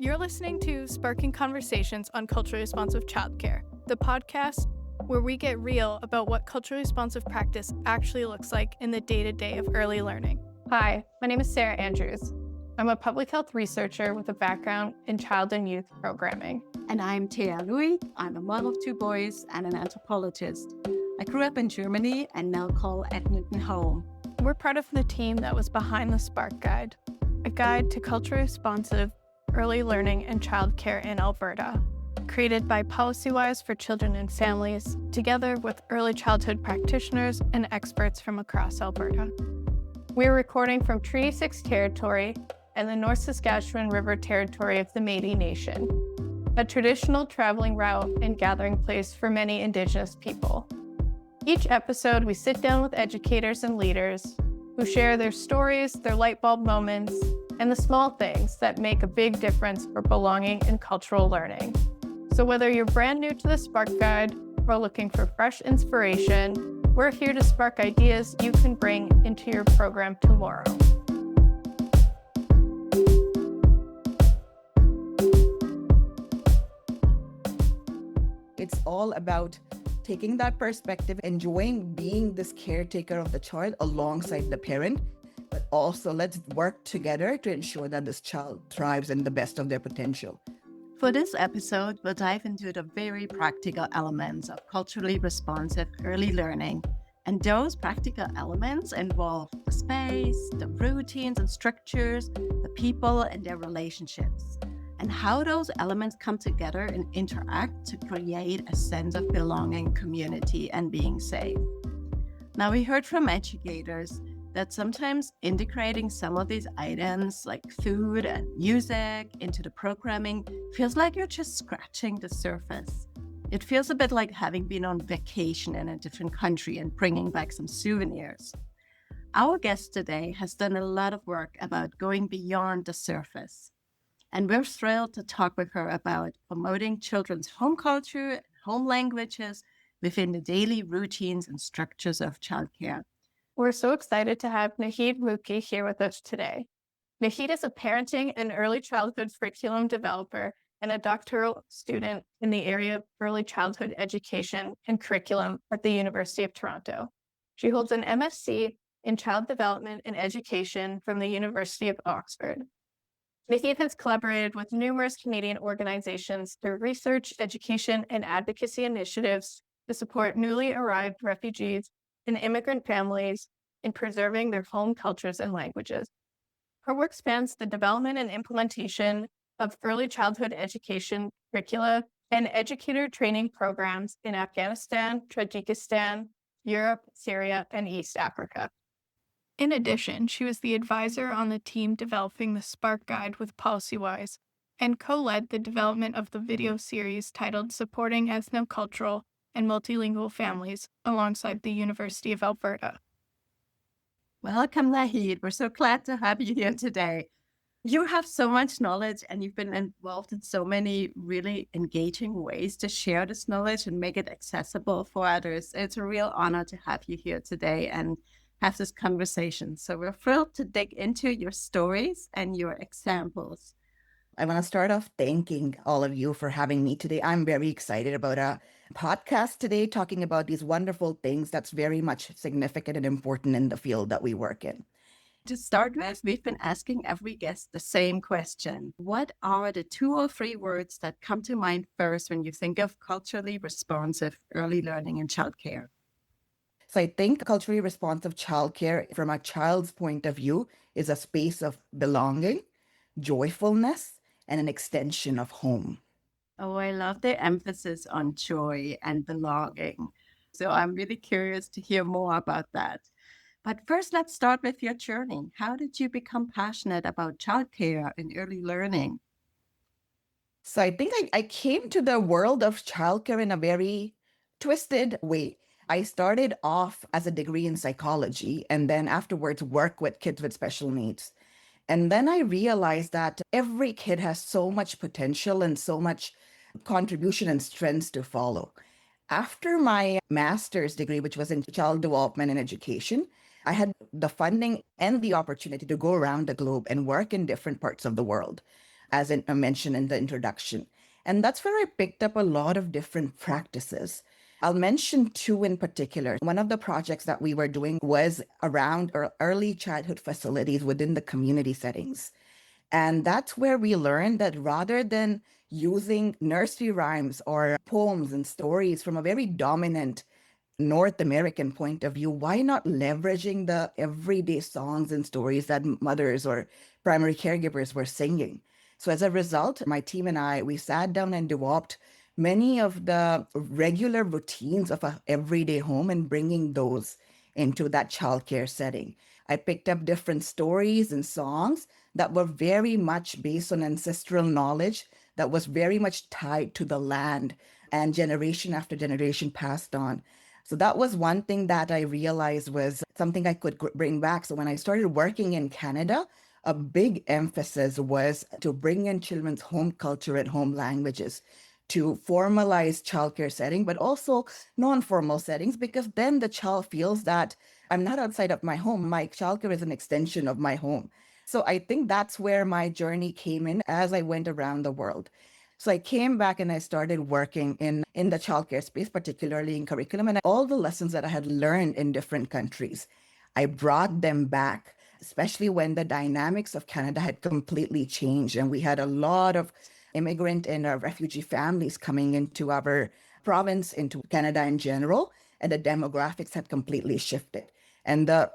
You're listening to Sparking Conversations on Culturally Responsive Childcare, the podcast where we get real about what culturally responsive practice actually looks like in the day-to-day of early learning. Hi, my name is Sarah Andrews. I'm a public health researcher with a background in child and youth programming. And I'm Thea Louis. I'm a mom of 2 boys and an anthropologist. I grew up in Germany and now call Edmonton home. We're part of the team that was behind the Spark Guide, a guide to culturally responsive early learning and childcare in Alberta, created by PolicyWise for Children and Families, together with early childhood practitioners and experts from across Alberta. We're recording from Treaty 6 territory and the North Saskatchewan River territory of the Métis Nation, a traditional traveling route and gathering place for many Indigenous people. Each episode, we sit down with educators and leaders who share their stories, their light bulb moments, and the small things that make a big difference for belonging and cultural learning. So whether you're brand new to the Spark Guide or looking for fresh inspiration, we're here to spark ideas you can bring into your program tomorrow. It's all about taking that perspective, enjoying being this caretaker of the child alongside the parent, but also let's work together to ensure that this child thrives in the best of their potential. For this episode, we'll dive into the very practical elements of culturally responsive early learning. And those practical elements involve the space, the routines and structures, the people and their relationships, and how those elements come together and interact to create a sense of belonging, community, and being safe. Now, we heard from educators that sometimes integrating some of these items like food and music into the programming feels like you're just scratching the surface. It feels a bit like having been on vacation in a different country and bringing back some souvenirs. Our guest today has done a lot of work about going beyond the surface. And we're thrilled to talk with her about promoting children's home culture and home languages within the daily routines and structures of childcare. We're so excited to have Naheed Mukhi here with us today. Naheed is a parenting and early childhood curriculum developer and a doctoral student in the area of early childhood education and curriculum at the University of Toronto. She holds an MSc in Child Development and Education from the University of Oxford. Naheed has collaborated with numerous Canadian organizations through research, education, and advocacy initiatives to support newly arrived refugees and immigrant families in preserving their home cultures and languages. Her work spans the development and implementation of early childhood education curricula and educator training programs in Afghanistan, Tajikistan, Europe, Syria, and East Africa. In addition, she was the advisor on the team developing the Spark Guide with PolicyWise and co-led the development of the video series titled Supporting Ethnocultural and Multilingual Families alongside the University of Alberta. Welcome, Naheed. We're so glad to have you here today. You have so much knowledge and you've been involved in so many really engaging ways to share this knowledge and make it accessible for others. It's a real honor to have you here today and have this conversation. So we're thrilled to dig into your stories and your examples. I want to start off thanking all of you for having me today. I'm very excited about a podcast today talking about these wonderful things that's very much significant and important in the field that we work in. To start with, we've been asking every guest the same question. What are the 2 or 3 words that come to mind first when you think of culturally responsive early learning and childcare? So I think culturally responsive childcare from a child's point of view is a space of belonging, joyfulness, and an extension of home. Oh, I love the emphasis on joy and belonging. So I'm really curious to hear more about that. But first, let's start with your journey. How did you become passionate about childcare and early learning? So I think I came to the world of childcare in a very twisted way. I started off as a degree in psychology and then afterwards work with kids with special needs. And then I realized that every kid has so much potential and so much contribution and strengths to follow. After my master's degree, which was in child development and education, I had the funding and the opportunity to go around the globe and work in different parts of the world. as I mentioned in the introduction. And that's where I picked up a lot of different practices. I'll mention two in particular. One of the projects that we were doing was around early childhood facilities within the community settings. And that's where we learned that rather than using nursery rhymes or poems and stories from a very dominant North American point of view, why not leveraging the everyday songs and stories that mothers or primary caregivers were singing? So as a result, my team and I, we sat down and developed many of the regular routines of a everyday home and bringing those into that childcare setting. I picked up different stories and songs that were very much based on ancestral knowledge that was very much tied to the land and generation after generation passed on. So that was one thing that I realized was something I could bring back. So when I started working in Canada, a big emphasis was to bring in children's home culture and home languages to formalize childcare setting, but also non-formal settings, because then the child feels that I'm not outside of my home. My childcare is an extension of my home. So I think that's where my journey came in as I went around the world. So I came back and I started working in the childcare space, particularly in curriculum, and all the lessons that I had learned in different countries. I brought them back, especially when the dynamics of Canada had completely changed and we had a lot of immigrant and refugee families coming into our province, into Canada in general, and the demographics had completely shifted. And the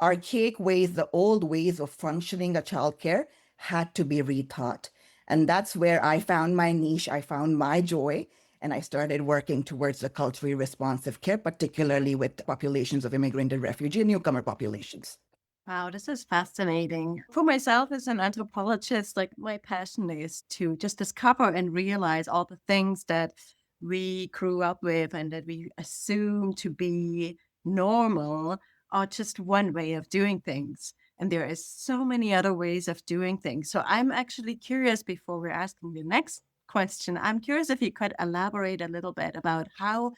archaic ways, the old ways of functioning a childcare had to be retaught. And that's where I found my niche, I found my joy, and I started working towards the culturally responsive care, particularly with populations of immigrant and refugee and newcomer populations. Wow, this is fascinating. For myself as an anthropologist, like my passion is to just discover and realize all the things that we grew up with and that we assume to be normal are just one way of doing things. And there is so many other ways of doing things. So I'm actually curious before we're asking the next question, I'm curious if you could elaborate a little bit about how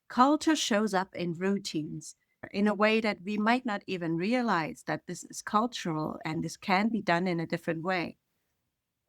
culture shows up in routines in a way that we might not even realize that this is cultural and this can be done in a different way.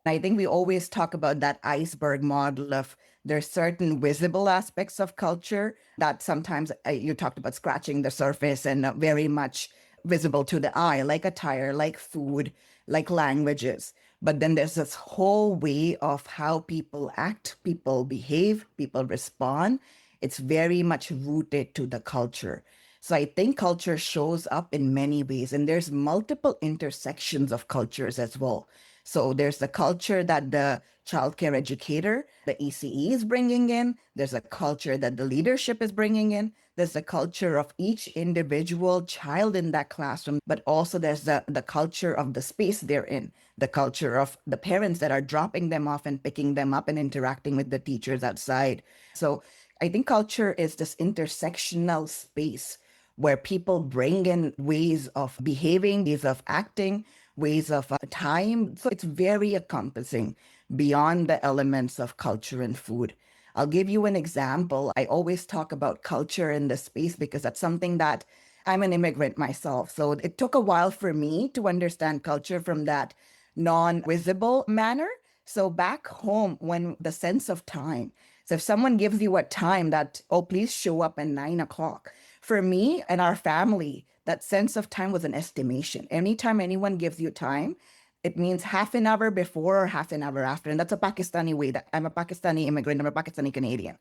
I think we always talk about that iceberg model of there's certain visible aspects of culture that sometimes you talked about scratching the surface and very much visible to the eye, like attire, like food, like languages. But then there's this whole way of how people act, people behave, people respond. It's very much rooted to the culture. So I think culture shows up in many ways, and there's multiple intersections of cultures as well. So there's the culture that the childcare educator, the ECE is bringing in. There's a culture that the leadership is bringing in. There's the culture of each individual child in that classroom, but also there's the culture of the space they're in, the culture of the parents that are dropping them off and picking them up and interacting with the teachers outside. So I think culture is this intersectional space where people bring in ways of behaving, ways of acting, ways of time. So it's very encompassing beyond the elements of culture and food. I'll give you an example. I always talk about culture in this space because that's something that I'm an immigrant myself. So it took a while for me to understand culture from that non visible manner. So back home, when the sense of time, so if someone gives you a time that, oh, please show up at 9 o'clock, for me and our family, that sense of time was an estimation. Anytime anyone gives you time, it means half an hour before or half an hour after. And that's a Pakistani way that I'm a Pakistani immigrant, I'm a Pakistani Canadian.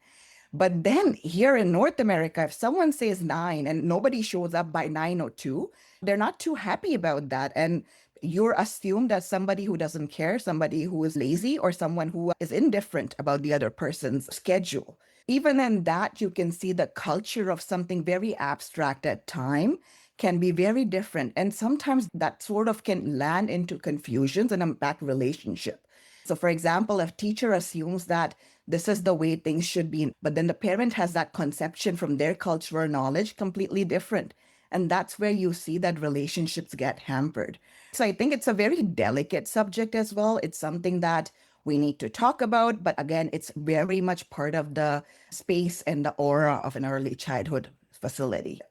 But then here in North America, if someone says 9 and nobody shows up by 9:02, they're not too happy about that. And you're assumed as somebody who doesn't care, somebody who is lazy, or someone who is indifferent about the other person's schedule. Even in that, you can see the culture of something very abstract at time can be very different. And sometimes that sort of can land into confusions and impact relationship. So for example, if teacher assumes that this is the way things should be, but then the parent has that conception from their cultural knowledge completely different. And that's where you see that relationships get hampered. So I think it's a very delicate subject as well. It's something that we need to talk about, but again, it's very much part of the space and the aura of an early childhood facility.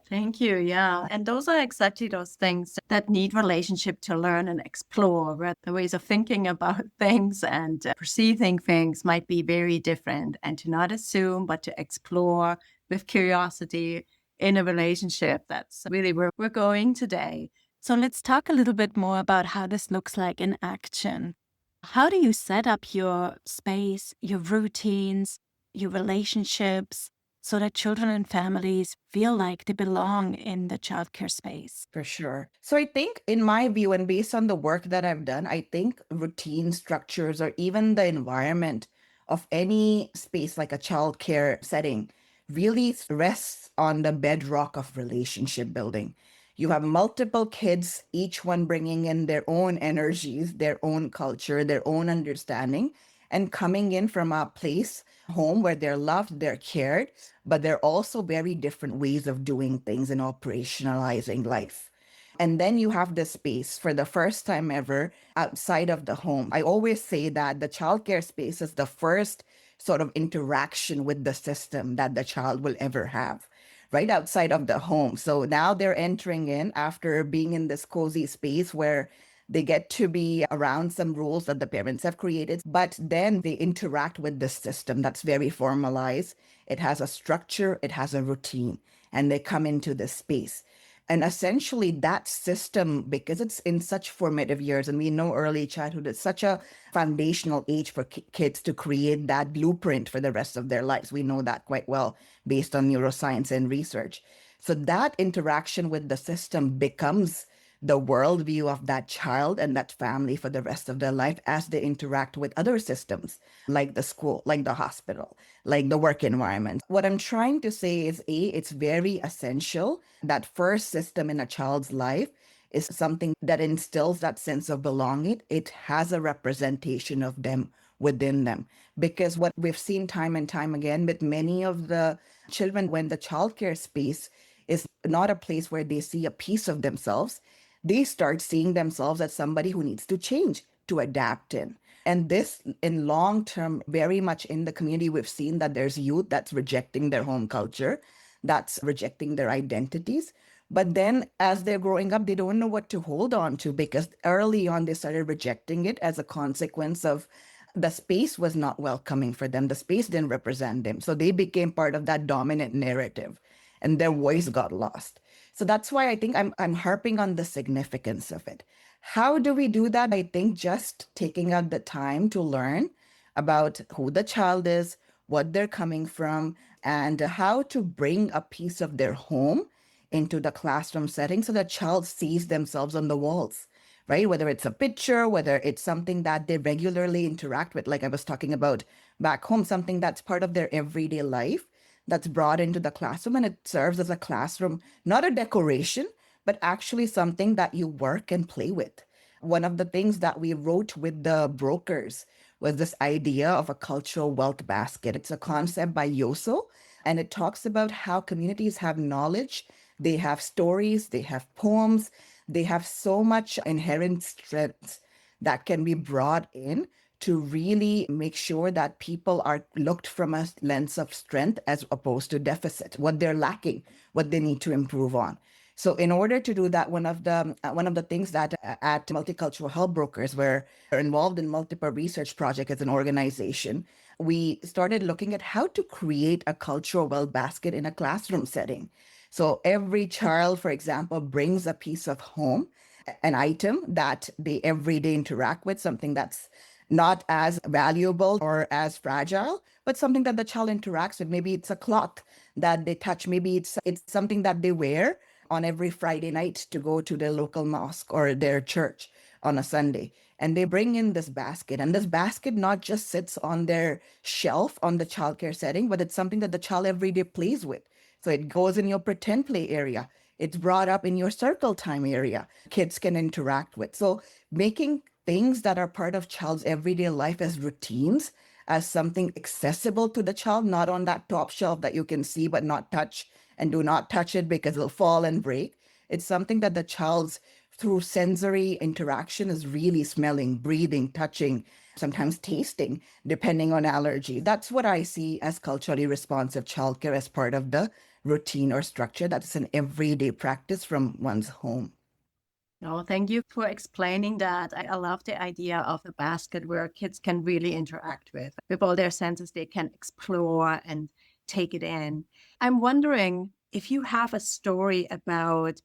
Thank you. Yeah. And those are exactly those things that need relationship to learn and explore, where the ways of thinking about things and perceiving things might be very different. And to not assume, but to explore with curiosity in a relationship. That's really where we're going today. So let's talk a little bit more about how this looks like in action. How do you set up your space, your routines, your relationships so that children and families feel like they belong in the childcare space? For sure. So I think, in my view, and based on the work that I've done, I think routine structures or even the environment of any space like a childcare setting really rests on the bedrock of relationship building. You have multiple kids, each one bringing in their own energies, their own culture, their own understanding, and coming in from a place, home, where they're loved, they're cared, but they're also very different ways of doing things and operationalizing life. And then you have the space for the first time ever outside of the home. I always say that the childcare space is the first sort of interaction with the system that the child will ever have, right outside of the home. So now they're entering in after being in this cozy space where they get to be around some rules that the parents have created, but then they interact with the system that's very formalized. It has a structure, it has a routine, and they come into this space. And essentially, that system, because it's in such formative years, and we know early childhood is such a foundational age for kids to create that blueprint for the rest of their lives. We know that quite well based on neuroscience and research. So that interaction with the system becomes the worldview of that child and that family for the rest of their life as they interact with other systems like the school, like the hospital, like the work environment. What I'm trying to say is, A, it's very essential that first system in a child's life is something that instills that sense of belonging. It has a representation of them within them. Because what we've seen time and time again with many of the children, when the childcare space is not a place where they see a piece of themselves, they start seeing themselves as somebody who needs to change, to adapt in. And this, in long term, very much in the community, we've seen that there's youth that's rejecting their home culture, that's rejecting their identities. But then as they're growing up, they don't know what to hold on to, because early on they started rejecting it as a consequence of the space was not welcoming for them. The space didn't represent them. So they became part of that dominant narrative and their voice got lost. So that's why I think I'm harping on the significance of it. How do we do that? I think just taking out the time to learn about who the child is, what they're coming from, and how to bring a piece of their home into the classroom setting so the child sees themselves on the walls, right? Whether it's a picture, whether it's something that they regularly interact with, like I was talking about back home, something that's part of their everyday life that's brought into the classroom, and it serves as a classroom, not a decoration, but actually something that you work and play with. One of the things that we wrote with the brokers was this idea of a cultural wealth basket. It's a concept by Yoso, and it talks about how communities have knowledge, they have stories, they have poems, they have so much inherent strength that can be brought in to really make sure that people are looked from a lens of strength as opposed to deficit, what they're lacking, what they need to improve on. So in order to do that, one of the things that at Multicultural Health Brokers, we're involved in multiple research projects as an organization, we started looking at how to create a cultural well basket in a classroom setting. So every child, for example, brings a piece of home, an item that they every day interact with, something that's not as valuable or as fragile, but something that the child interacts with. Maybe it's a cloth that they touch. Maybe it's something that they wear on every Friday night to go to their local mosque or their church on a Sunday. And they bring in this basket. And this basket not just sits on their shelf on the childcare setting, but it's something that the child every day plays with. So it goes in your pretend play area. It's brought up in your circle time area. Kids can interact with. So making things that are part of child's everyday life as routines, as something accessible to the child, not on that top shelf that you can see but not touch, and do not touch it because it'll fall and break. It's something that the child's, through sensory interaction, is really smelling, breathing, touching, sometimes tasting, depending on allergy. That's what I see as culturally responsive childcare as part of the routine or structure that is an everyday practice from one's home. Oh, thank you for explaining that. I love the idea of a basket where kids can really interact with all their senses. They can explore and take it in. I'm wondering if you have a story about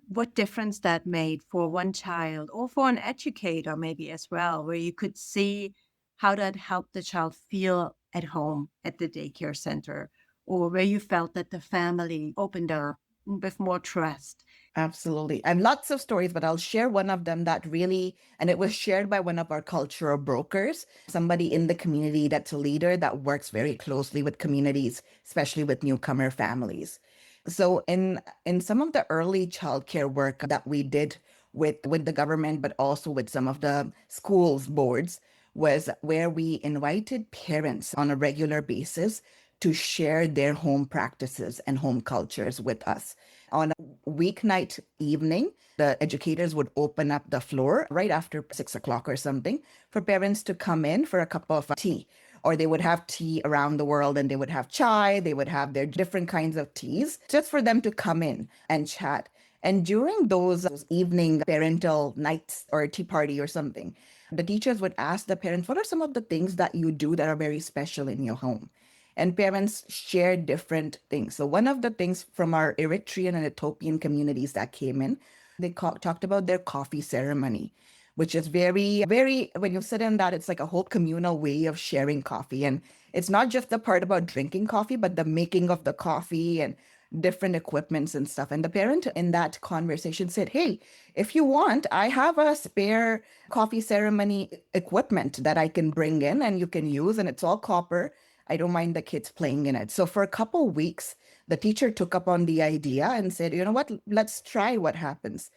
what difference that made for one child or for an educator maybe as well, where you could see how that helped the child feel at home at the daycare center, or where you felt that the family opened up with more trust. Absolutely. I have lots of stories, but I'll share one of them that really, and it was shared by one of our cultural brokers, somebody in the community that's a leader that works very closely with communities, especially with newcomer families. So in some of the early childcare work that we did with the government, but also with some of the schools boards, was where we invited parents on a regular basis to share their home practices and home cultures with us. On a weeknight evening, the educators would open up the floor right after 6 o'clock or something for parents to come in for a cup of tea. Or they would have tea around the world and they would have chai, they would have their different kinds of teas just for them to come in and chat. And during those evening parental nights or tea party or something, the teachers would ask the parents, what are some of the things that you do that are very special in your home? And parents share different things. So one of the things from our Eritrean and Ethiopian communities that came in, they talked about their coffee ceremony, which is very, very, when you sit in that, it's like a whole communal way of sharing coffee. And it's not just the part about drinking coffee, but the making of the coffee and different equipments and stuff. And the parent in that conversation said, hey, if you want, I have a spare coffee ceremony equipment that I can bring in and you can use, and it's all copper. I don't mind the kids playing in it. So for a couple weeks, the teacher took up on the idea and said, you know what, let's try what happens.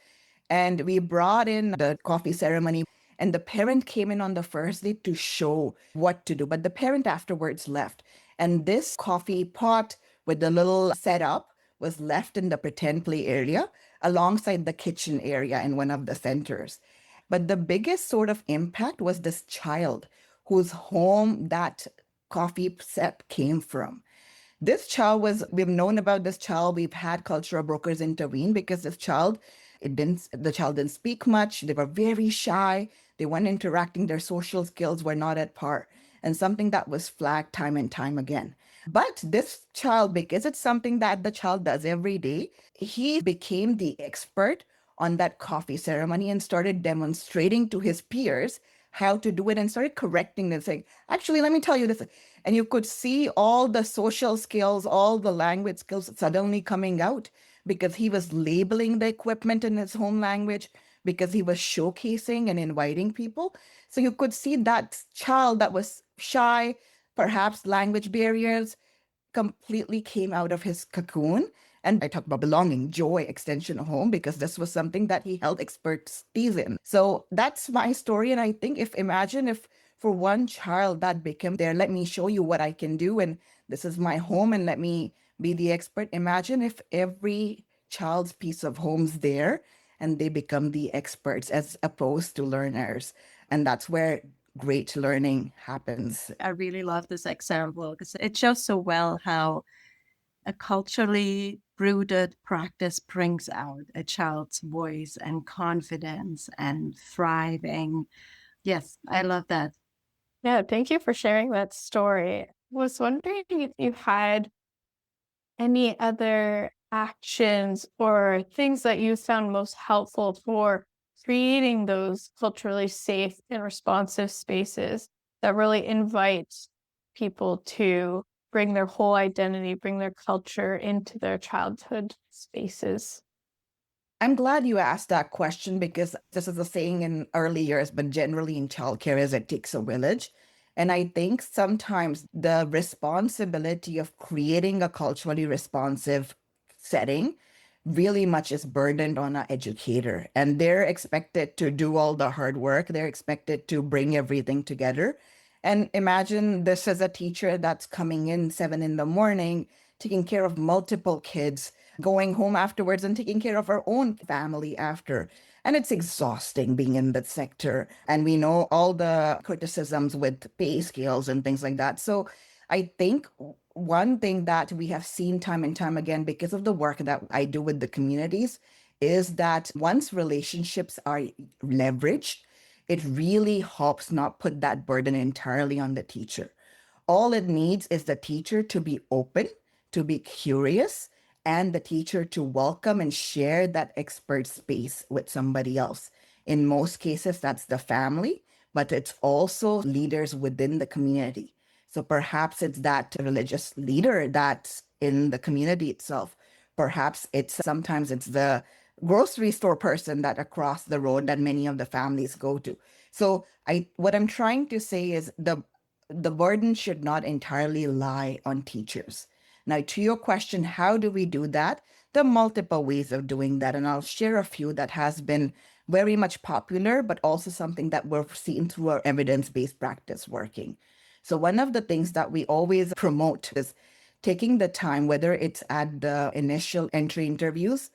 And we brought in the coffee ceremony, and the parent came in on the first day to show what to do. But the parent afterwards left. And this coffee pot with the little setup was left in the pretend play area alongside the kitchen area in one of the centers. But the biggest sort of impact was this child whose home that coffee set came from. This child was, we've known about this child. We've had cultural brokers intervene because this child, the child didn't speak much. They were very shy. They weren't interacting. Their social skills were not at par. And something that was flagged time and time again. But this child, because it's something that the child does every day, he became the expert on that coffee ceremony and started demonstrating to his peers how to do it and started correcting them, saying, actually, let me tell you this. And you could see all the social skills, all the language skills suddenly coming out because he was labeling the equipment in his home language, because he was showcasing and inviting people. So you could see that child that was shy, perhaps language barriers, completely came out of his cocoon. And I talk about belonging, joy, extension of home, because this was something that he held expertise in. So that's my story. And I think imagine if for one child that became there, let me show you what I can do. And this is my home and let me be the expert. Imagine if every child's piece of home's there and they become the experts as opposed to learners. And that's where great learning happens. I really love this example because it shows so well how a culturally rooted practice brings out a child's voice and confidence and thriving. Yes, I love that. Yeah, thank you for sharing that story. I was wondering if you had any other actions or things that you found most helpful for creating those culturally safe and responsive spaces that really invite people to bring their whole identity, bring their culture into their childhood spaces. I'm glad you asked that question because this is a saying in early years, but generally in childcare is it takes a village. And I think sometimes the responsibility of creating a culturally responsive setting really much is burdened on an educator. And they're expected to do all the hard work. They're expected to bring everything together. And imagine this as a teacher that's coming in 7 in the morning, taking care of multiple kids, going home afterwards and taking care of our own family after. And it's exhausting being in that sector. And we know all the criticisms with pay scales and things like that. So I think one thing that we have seen time and time again because of the work that I do with the communities is that once relationships are leveraged, it really helps not put that burden entirely on the teacher. All it needs is the teacher to be open, to be curious, and the teacher to welcome and share that expert space with somebody else. In most cases, that's the family, but it's also leaders within the community. So perhaps it's that religious leader that's in the community itself. Perhaps it's sometimes it's the grocery store person that across the road that many of the families go to. So I what I'm trying to say is the burden should not entirely lie on teachers. Now, to your question, how do we do that? There are multiple ways of doing that, and I'll share a few that has been very much popular, but also something that we've seen through our evidence-based practice working. So one of the things that we always promote is taking the time, whether it's at the initial entry interviews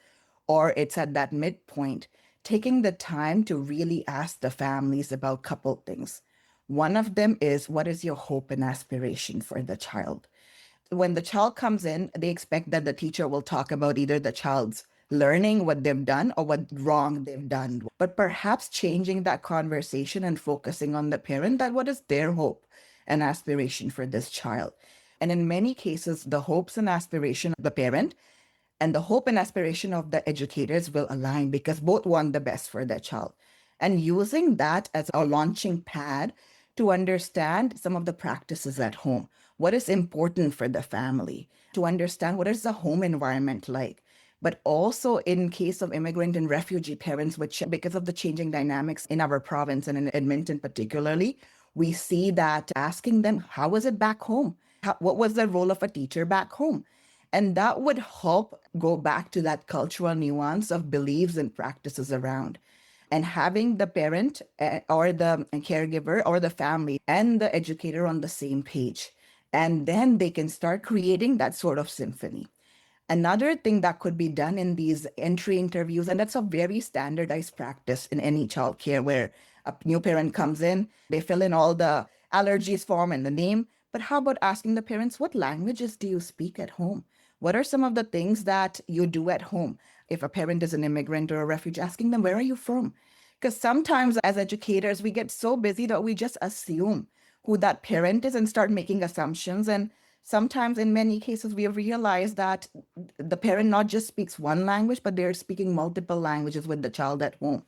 or it's at that midpoint, taking the time to really ask the families about a couple things. One of them is, what is your hope and aspiration for the child? When the child comes in, they expect that the teacher will talk about either the child's learning, what they've done, or what wrong they've done. But perhaps changing that conversation and focusing on the parent, that what is their hope and aspiration for this child. And in many cases, the hopes and aspiration of the parent and the hope and aspiration of the educators will align because both want the best for their child. And using that as a launching pad to understand some of the practices at home, what is important for the family, to understand what is the home environment like. But also in case of immigrant and refugee parents, which because of the changing dynamics in our province and in Edmonton particularly, we see that asking them, how was it back home? What was the role of a teacher back home? And that would help go back to that cultural nuance of beliefs and practices around. And having the parent or the caregiver or the family and the educator on the same page. And then they can start creating that sort of symphony. Another thing that could be done in these entry interviews, and that's a very standardized practice in any childcare where a new parent comes in, they fill in all the allergies form and the name. But how about asking the parents, what languages do you speak at home? What are some of the things that you do at home? If a parent is an immigrant or a refugee, asking them, where are you from? Because sometimes as educators, we get so busy that we just assume who that parent is and start making assumptions. And sometimes, in many cases, we have realized that the parent not just speaks one language, but they're speaking multiple languages with the child at home.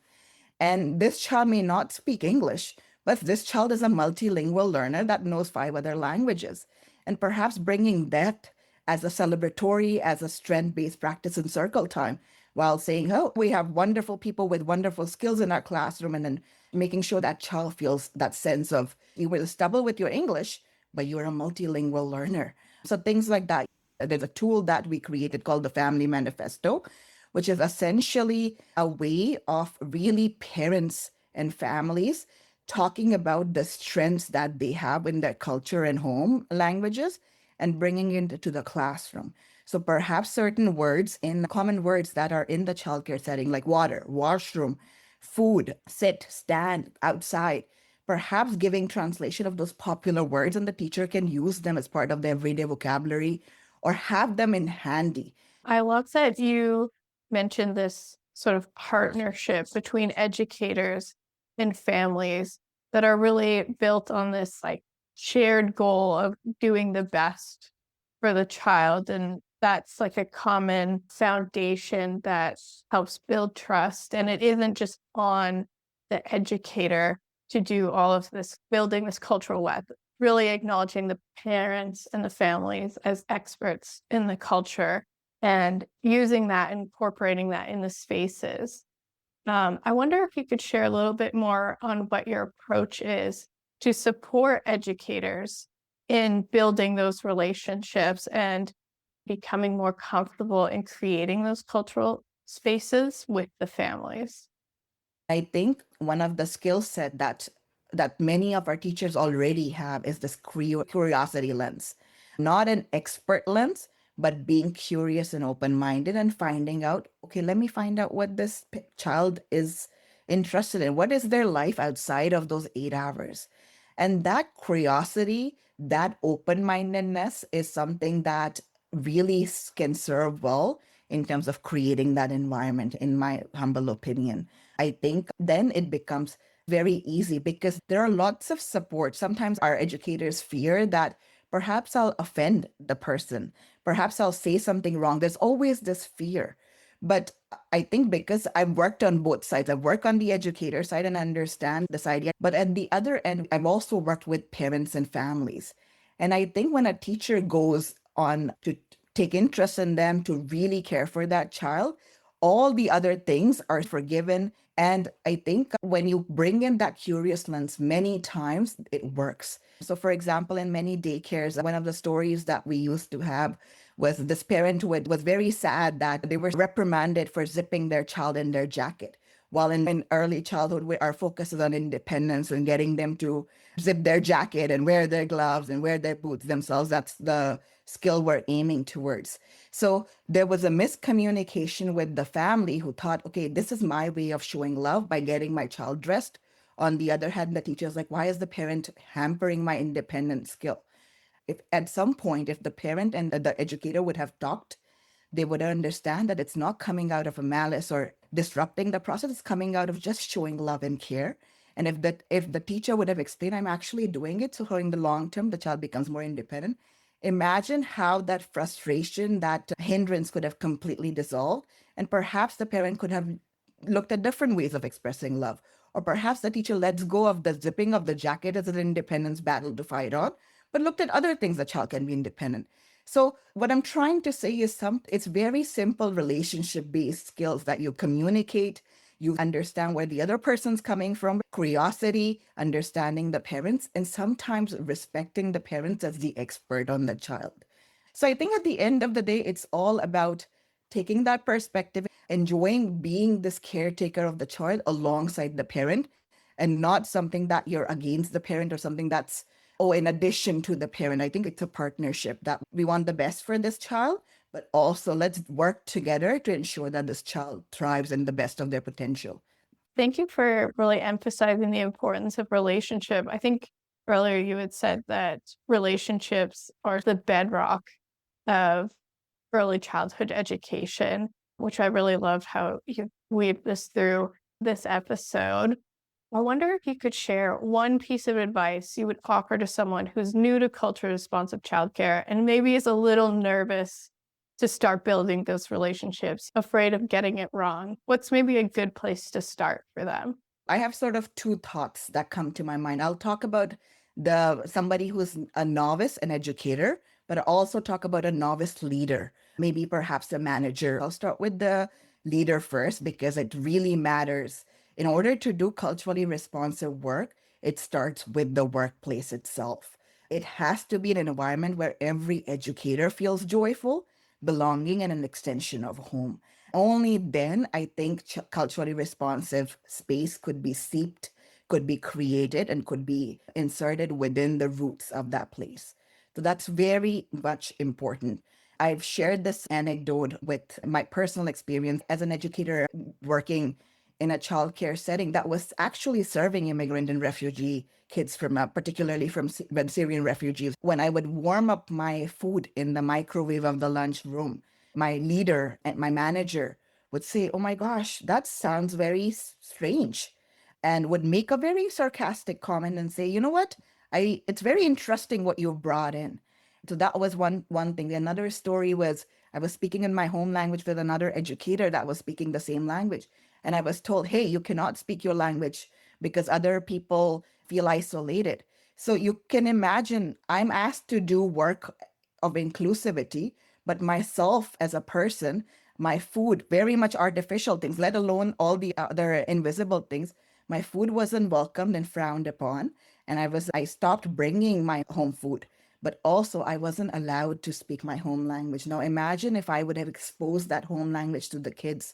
And this child may not speak English, but this child is a multilingual learner that knows 5 other languages. And perhaps bringing that as a celebratory, as a strength-based practice in circle time, while saying, oh, we have wonderful people with wonderful skills in our classroom, and then making sure that child feels that sense of you will stumble with your English, but you're a multilingual learner. So things like that. There's a tool that we created called the Family Manifesto, which is essentially a way of really parents and families talking about the strengths that they have in their culture and home languages and bringing it into the classroom. So perhaps certain words in common words that are in the childcare setting, like water, washroom, food, sit, stand, outside, perhaps giving translation of those popular words, and the teacher can use them as part of the everyday vocabulary or have them in handy. I love that you mentioned this sort of partnership between educators and families that are really built on this like shared goal of doing the best for the child. And that's like a common foundation that helps build trust. And it isn't just on the educator to do all of this, building this cultural web, really acknowledging the parents and the families as experts in the culture and using that, incorporating that in the spaces. I wonder if you could share a little bit more on what your approach is to support educators in building those relationships and becoming more comfortable in creating those cultural spaces with the families. I think one of the skill set that many of our teachers already have is this curiosity lens, not an expert lens, but being curious and open-minded and finding out, okay, let me find out what this child is interested in. What is their life outside of those 8 hours? And that curiosity that open-mindedness is something that really can serve well in terms of creating that environment, in my humble opinion. I think then it becomes very easy because there are lots of support. Sometimes our educators fear that perhaps I'll offend the person, perhaps I'll say something wrong. There's always this fear. But I think because I've worked on both sides, I've worked on the educator side and understand this idea. But at the other end, I've also worked with parents and families. And I think when a teacher goes on to take interest in them, to really care for that child, all the other things are forgiven. And I think when you bring in that curious lens, many times it works. So, for example, in many daycares, one of the stories that we used to have was this parent who was very sad that they were reprimanded for zipping their child in their jacket. While in early childhood, our focus is on independence and getting them to zip their jacket and wear their gloves and wear their boots themselves. That's the skill we're aiming towards. So there was a miscommunication with the family who thought, okay, this is my way of showing love by getting my child dressed. On the other hand, the teacher's like, why is the parent hampering my independent skill? If at some point, if the parent and the educator would have talked, they would understand that it's not coming out of a malice or disrupting the process. It's coming out of just showing love and care. And if the teacher would have explained, I'm actually doing it so in the long term, the child becomes more independent. Imagine how that frustration, that hindrance could have completely dissolved. And perhaps the parent could have looked at different ways of expressing love. Or perhaps the teacher lets go of the zipping of the jacket as an independence battle to fight on, but looked at other things the child can be independent. So what I'm trying to say is it's very simple relationship based skills that you communicate, you understand where the other person's coming from, curiosity, understanding the parents, and sometimes respecting the parents as the expert on the child. So I think at the end of the day, it's all about taking that perspective, enjoying being this caretaker of the child alongside the parent, and not something that you're against the parent or something that's, oh, in addition to the parent. I think it's a partnership that we want the best for this child, but also let's work together to ensure that this child thrives in the best of their potential. Thank you for really emphasizing the importance of relationship. I think earlier you had said that relationships are the bedrock of early childhood education, which I really loved how you weaved this through this episode. I wonder if you could share one piece of advice you would offer to someone who's new to culturally responsive childcare and maybe is a little nervous to start building those relationships, afraid of getting it wrong. What's maybe a good place to start for them? I have sort of two thoughts that come to my mind. I'll talk about the somebody who's a novice, an educator, but I'll also talk about a novice leader, maybe perhaps a manager. I'll start with the leader first because it really matters. In order to do culturally responsive work, it starts with the workplace itself. It has to be an environment where every educator feels joyful, belonging, and an extension of home. Only then I think culturally responsive space could be seeped, could be created, and could be inserted within the roots of that place. So that's very much important. I've shared this anecdote with my personal experience as an educator working in a childcare setting that was actually serving immigrant and refugee kids from, particularly from Syrian refugees. When I would warm up my food in the microwave of the lunchroom, my leader and my manager would say, "Oh my gosh, that sounds very strange," and would make a very sarcastic comment and say, "You know what? It's very interesting what you've brought in." So that was one thing. Another story was I was speaking in my home language with another educator that was speaking the same language. And I was told, hey, you cannot speak your language because other people feel isolated. So you can imagine I'm asked to do work of inclusivity, but myself as a person, my food, very much artificial things, let alone all the other invisible things, my food wasn't welcomed and frowned upon. And I stopped bringing my home food, but also I wasn't allowed to speak my home language. Now imagine if I would have exposed that home language to the kids,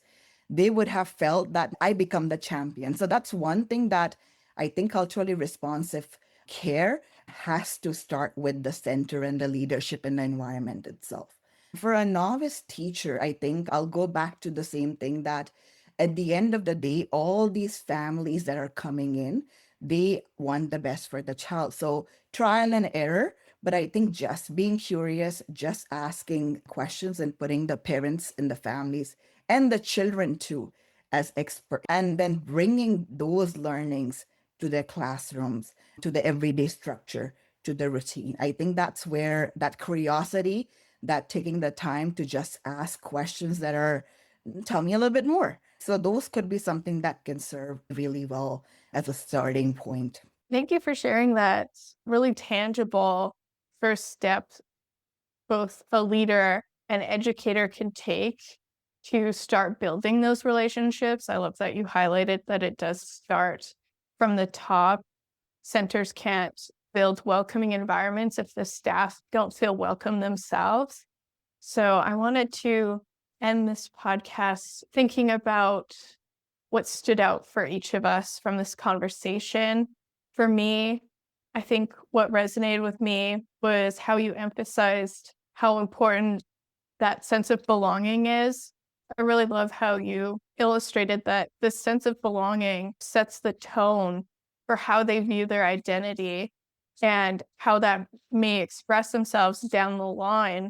they would have felt that I become the champion. So that's one thing that I think culturally responsive care has to start with the center and the leadership and the environment itself. For a novice teacher, I think I'll go back to the same thing that at the end of the day, all these families that are coming in, they want the best for the child. So trial and error, But I think just being curious, just asking questions and putting the parents and the families and the children too as experts, and then bringing those learnings to their classrooms, to the everyday structure, to the routine. I think that's where that curiosity, that taking the time to just ask questions that are, tell me a little bit more. So those could be something that can serve really well as a starting point. Thank you for sharing that really tangible first step both a leader and educator can take to start building those relationships. I love that you highlighted that it does start from the top. Centers can't build welcoming environments if the staff don't feel welcome themselves. So I wanted to end this podcast thinking about what stood out for each of us from this conversation. For me, I think what resonated with me was how you emphasized how important that sense of belonging is. I really love how you illustrated that this sense of belonging sets the tone for how they view their identity and how that may express themselves down the line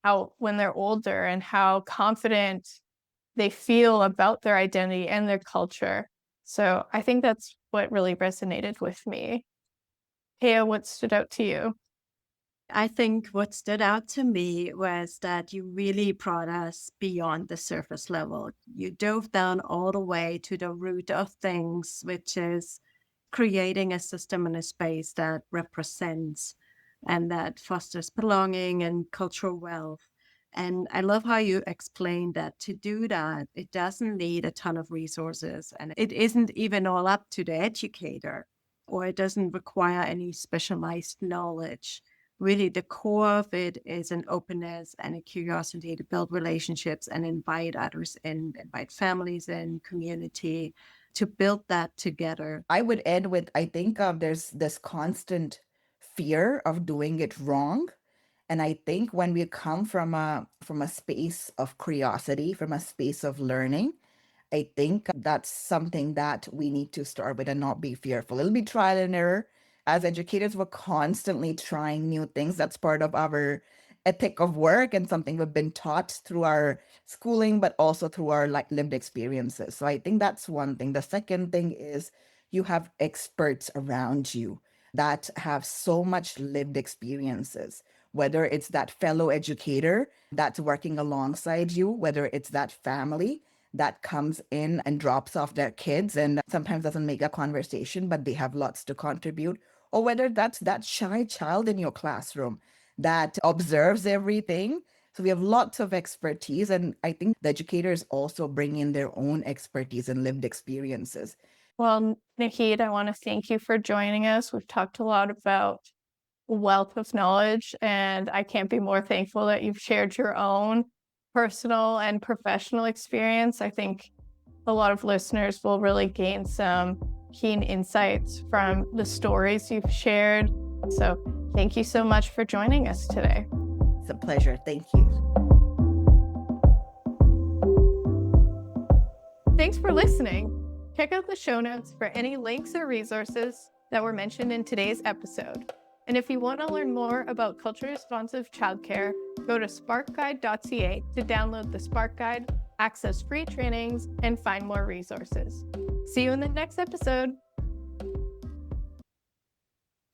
out when they're older, and how confident they feel about their identity and their culture. So I think that's what really resonated with me. Hea, what stood out to you? I think what stood out to me was that you really brought us beyond the surface level. You dove down all the way to the root of things, which is creating a system and a space that represents and that fosters belonging and cultural wealth. And I love how you explained that to do that, it doesn't need a ton of resources, and it isn't even all up to the educator, or it doesn't require any specialized knowledge. Really, the core of it is an openness and a curiosity to build relationships and invite others in, invite families in, community, to build that together. I would end with, I think there's this constant fear of doing it wrong. And I think when we come from a space of curiosity, from a space of learning, I think that's something that we need to start with and not be fearful. It'll be trial and error. As educators, we're constantly trying new things. That's part of our ethic of work and something we've been taught through our schooling, but also through our like lived experiences. So I think that's one thing. The second thing is you have experts around you that have so much lived experiences, whether it's that fellow educator that's working alongside you, whether it's that family that comes in and drops off their kids and sometimes doesn't make a conversation, but they have lots to contribute, or whether that's that shy child in your classroom that observes everything. So we have lots of expertise, and I think the educators also bring in their own expertise and lived experiences. Well, Naheed, I want to thank you for joining us. We've talked a lot about wealth of knowledge, and I can't be more thankful that you've shared your own personal and professional experience. I think a lot of listeners will really gain some keen insights from the stories you've shared. So thank you so much for joining us today. It's a pleasure. Thank you. Thanks for listening. Check out the show notes for any links or resources that were mentioned in today's episode. And if you want to learn more about culturally responsive childcare, go to sparkguide.ca to download the Spark Guide, access free trainings, and find more resources. See you in the next episode.